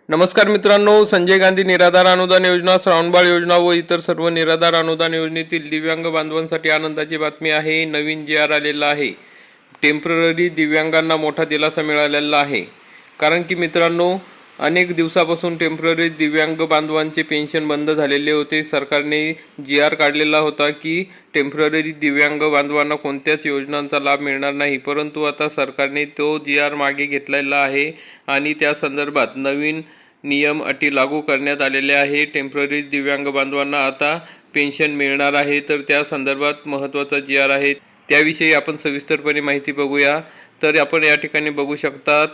नमस्कार मित्रांनो, संजय गांधी निराधार अनुदान योजना, श्रावणबाळ योजना व इतर सर्व निराधार अनुदान योजनेतील दिव्यांग बांधवांसाठी आनंदाची बातमी आहे. नवीन जी आर आलेला आहे. टेम्पररी दिव्यांगांना मोठा दिलासा मिळालेला आहे. कारण की मित्रांनो, अनेक दिवसापासून टेम्पररी दिव्यांग बांधवांचे पेन्शन बंद झालेले होते. सरकारने जी आर काढलेला होता की टेम्पररी दिव्यांग बांधवांना कोणत्याच योजनांचा लाभ मिळणार नाही. परंतु आता सरकारने तो जी आर मागे घेतलेला आहे आणि त्या संदर्भात नवीन नियम अटी लागू करण्यात आलेले आहे. टेम्पररी दिव्यांग बांधवांना आता पेन्शन मिळणार आहे. तर त्या संदर्भात महत्त्वाचा जी आर आहे, त्याविषयी आपण सविस्तरपणे माहिती बघूया. तर आपण या ठिकाणी बघू शकतात,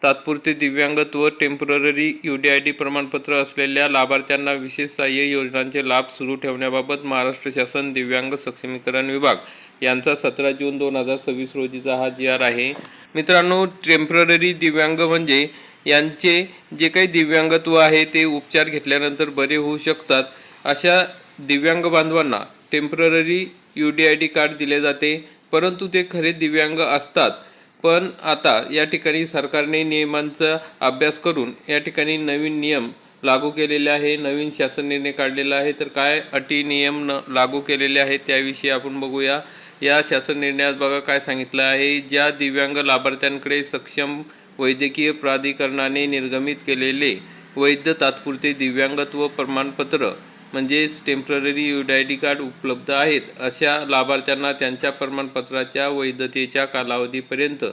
तात्पुरते दिव्यांगत्व टेम्पररी UDID प्रमाणपत्र असलेल्या लाभार्थ्यांना विशेष सहाय्य योजनांचे लाभ सुरू ठेवण्याबाबत महाराष्ट्र शासन दिव्यांग सक्षमीकरण विभाग यांचा 17 जून 2026 रोजीचा हा जी आर आहे. मित्रांनो, टेम्पररी दिव्यांग म्हणजे यांचे जे काही दिव्यांगत्व आहे ते उपचार घेतल्यानंतर बरे होऊ शकतात. अशा दिव्यांग बांधवांना टेम्पररी UDID कार्ड दिले जाते. परंतु ते खरे दिव्यांग असतात. पण आता या ठिकाणी सरकारने नियमांचा अभ्यास करून या ठिकाणी नवीन नियम लागू केलेले आहे. नवीन शासन निर्णय काढलेला आहे. तर काय अटी नियम लागू केलेले आहेत त्याविषयी आपण बघूया. या शासन निर्णयात बघा काय सांगितलं आहे. ज्या दिव्यांग लाभार्थ्यांकडे सक्षम वैद्यकीय प्राधिकरणाने निर्गमित केलेले वैध तात्पुरते दिव्यांगत्व प्रमाणपत्र म्हणजेच टेम्पररी UDID कार्ड उपलब्ध आहेत, अशा लाभार्थ्यांना त्यांच्या प्रमाणपत्राच्या वैधतेच्या कालावधीपर्यंत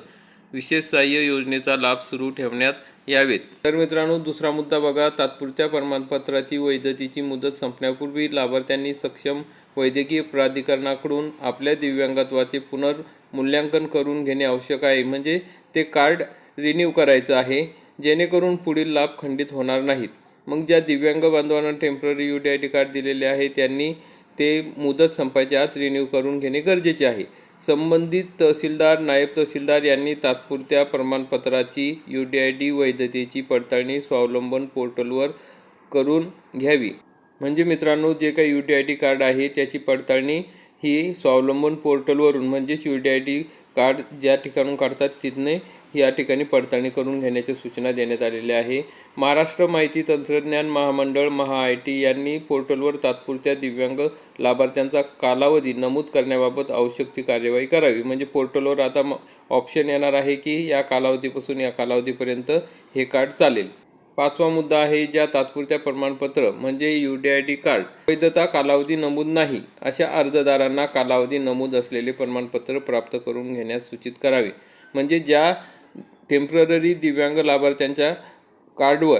विशेष सहाय्य योजनेचा लाभ सुरू ठेवण्यात यावेत. तर मित्रांनो, दुसरा मुद्दा बघा. तात्पुरत्या प्रमाणपत्राची वैधतेची मुदत संपण्यापूर्वी लाभार्थ्यांनी सक्षम वैद्यकीय प्राधिकरणाकडून आपल्या दिव्यांगत्वाचे पुनर्मूल्यांकन करून घेणे आवश्यक आहे. म्हणजे ते कार्ड रिन्यू करायचं आहे, जेणेकरून पुढील लाभ खंडित होणार नाहीत. मग ज्या दिव्यांग बांधवांना टेम्पररी UDID कार्ड दिलेले आहे त्यांनी ते मुदत संपायच्या आत रिन्यू करून घेणे गरजेचे आहे. संबंधित तहसीलदार, नायब तहसीलदार यांनी तात्पुरत्या प्रमाणपत्राची UDID वैधतेची पडताळणी स्वावलंबन पोर्टलवर करून घ्यावी. म्हणजे मित्रांनो, जे काही UDID कार्ड आहे त्याची पडताळणी ही स्वावलंबन पोर्टलवरून म्हणजेच UDID कार्ड ज्या ठिकाणून काढतात तिथने या ठिकाणी पडताळणी करून घेण्याच्या सूचना देण्यात आलेल्या आहे. महाराष्ट्र माहिती तंत्रज्ञान महामंडळ MHIT यांनी पोर्टलवर तात्पुरत्या दिव्यांग लाभार्थ्यांचा कालावधी नमूद करण्याबाबत आवश्यक ती कार्यवाही करावी. म्हणजे पोर्टलवर आता ऑप्शन येणार आहे की या कालावधीपासून या कालावधीपर्यंत हे कार्ड चालेल. पाचवा मुद्दा आहे. ज्या तात्पुरत्या प्रमाणपत्र म्हणजे UDID कार्ड वैधता कालावधी नमूद नाही अशा अर्जदारांना कालावधी नमूद असलेले प्रमाणपत्र प्राप्त करून घेण्यास सूचित करावे. म्हणजे ज्या टेम्पररी दिव्यांग लाभार्थ्यांच्या कार्डवर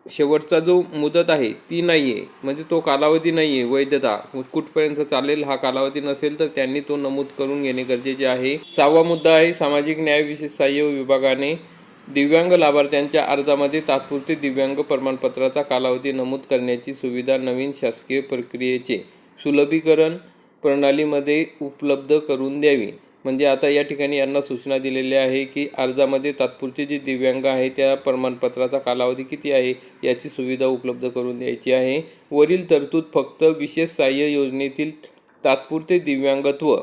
शेवटचा जो मुदत आहे ती नाही आहे, म्हणजे तो कालावधी नाही आहे, वैधता कुठपर्यंत चालेल हा कालावधी नसेल तर त्यांनी तो नमूद करून घेणे गरजेचे आहे. सहावा मुद्दा आहे. सामाजिक न्याय विशेष सहाय्य विभागाने दिव्यांग लाभार्थ्यांच्या अर्जामध्ये तात्पुरते दिव्यांग प्रमाणपत्राचा कालावधी नमूद करण्याची सुविधा नवीन शासकीय प्रक्रियेचे सुलभीकरण प्रणालीमध्ये उपलब्ध करून द्यावी. म्हणजे आता या ठिकाणी यांना सूचना दिलेल्या आहे की अर्जामध्ये तात्पुरते जे दिव्यांग आहे त्या प्रमाणपत्राचा कालावधी किती आहे याची सुविधा उपलब्ध करून द्यायची आहे. वरील तरतूद फक्त विशेष सहाय्य योजनेतील तात्पुरते दिव्यांगत्व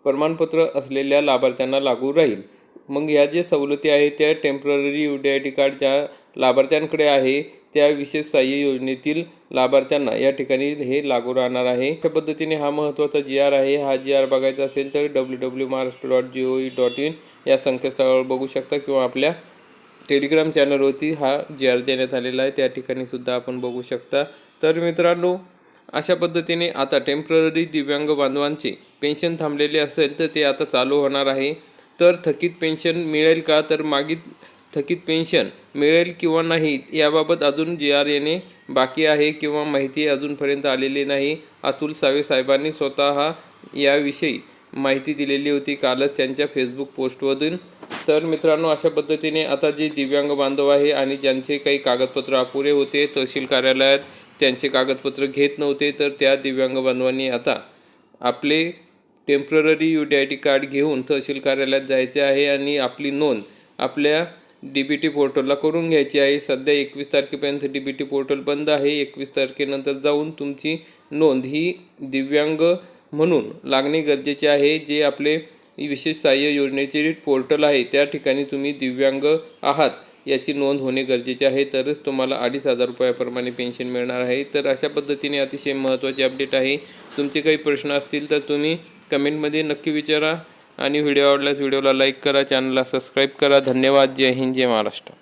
प्रमाणपत्र असलेल्या लाभार्थ्यांना लागू राहील. मग ह्या ज्या सवलती आहेत त्या टेम्पररी UDID कार्ड ज्या लाभार्थ्यांकडे आहे त्या विशेष सहाय्य योजनेतील लाभार्थ्यांना या ठिकाणी हे लागू राहणार आहे. अशा पद्धतीने हा महत्त्वाचा जी आर आहे. हा जी आर बघायचा असेल तर www.maharashtra.gov.in या संकेतस्थळावर बघू शकता किंवा आपल्या टेलिग्राम चॅनलवरती हा जी आर देण्यात आलेला आहे, त्या ठिकाणी सुद्धा आपण बघू शकता. तर मित्रांनो, अशा पद्धतीने आता टेम्पररी दिव्यांग बांधवांचे पेन्शन थांबलेले असेल तर ते आता चालू होणार आहे. तर थकीत पेन्शन मिळेल का, तर मागील थकीत पेन्शन मिळेल किंवा नाही याबाबत अजून जी आर येणे बाकी आहे किंवा माहिती अजूनपर्यंत आलेली नाही. अतुल सावे साहेबांनी स्वतः याविषयी माहिती दिलेली होती कालच त्यांच्या फेसबुक पोस्टमधून. तर मित्रांनो, अशा पद्धतीने आता जे दिव्यांग बांधव आहे आणि ज्यांचे काही कागदपत्र अपुरे होते, तहसील कार्यालयात त्यांचे कागदपत्र घेत नव्हते, तर त्या दिव्यांग बांधवांनी आता आपले टेम्पररी UDID कार्ड घेऊन तहसील कार्यालयात जायचे आहे आणि आपली नोंद आपल्या DBT पोर्टलला करून घ्यायची आहे. सध्या 21 तारखेपर्यंत DBT पोर्टल बंद आहे. 21 तारखेनंतर जाऊन तुमची नोंद ही दिव्यांग म्हणून लागणे गरजेचे आहे. जे आपले विशेष सहाय्य योजनेचे पोर्टल आहे त्या ठिकाणी तुम्ही दिव्यांग आहात याची नोंद होणे गरजेचे आहे, तरच तुम्हाला 2,500 रुपयाप्रमाणे पेन्शन मिळणार आहे। तर अशा पद्धतीने अतिशय महत्त्वाची अपडेट आहे। तुमचे काही प्रश्न असतील तर तुम्ही कमेंटमध्ये नक्की विचारा आणि व्हिडिओ आवडल्यास व्हिडिओला लाईक करा, चॅनलला सबस्क्राईब करा। धन्यवाद। जय हिंद, जय महाराष्ट्र।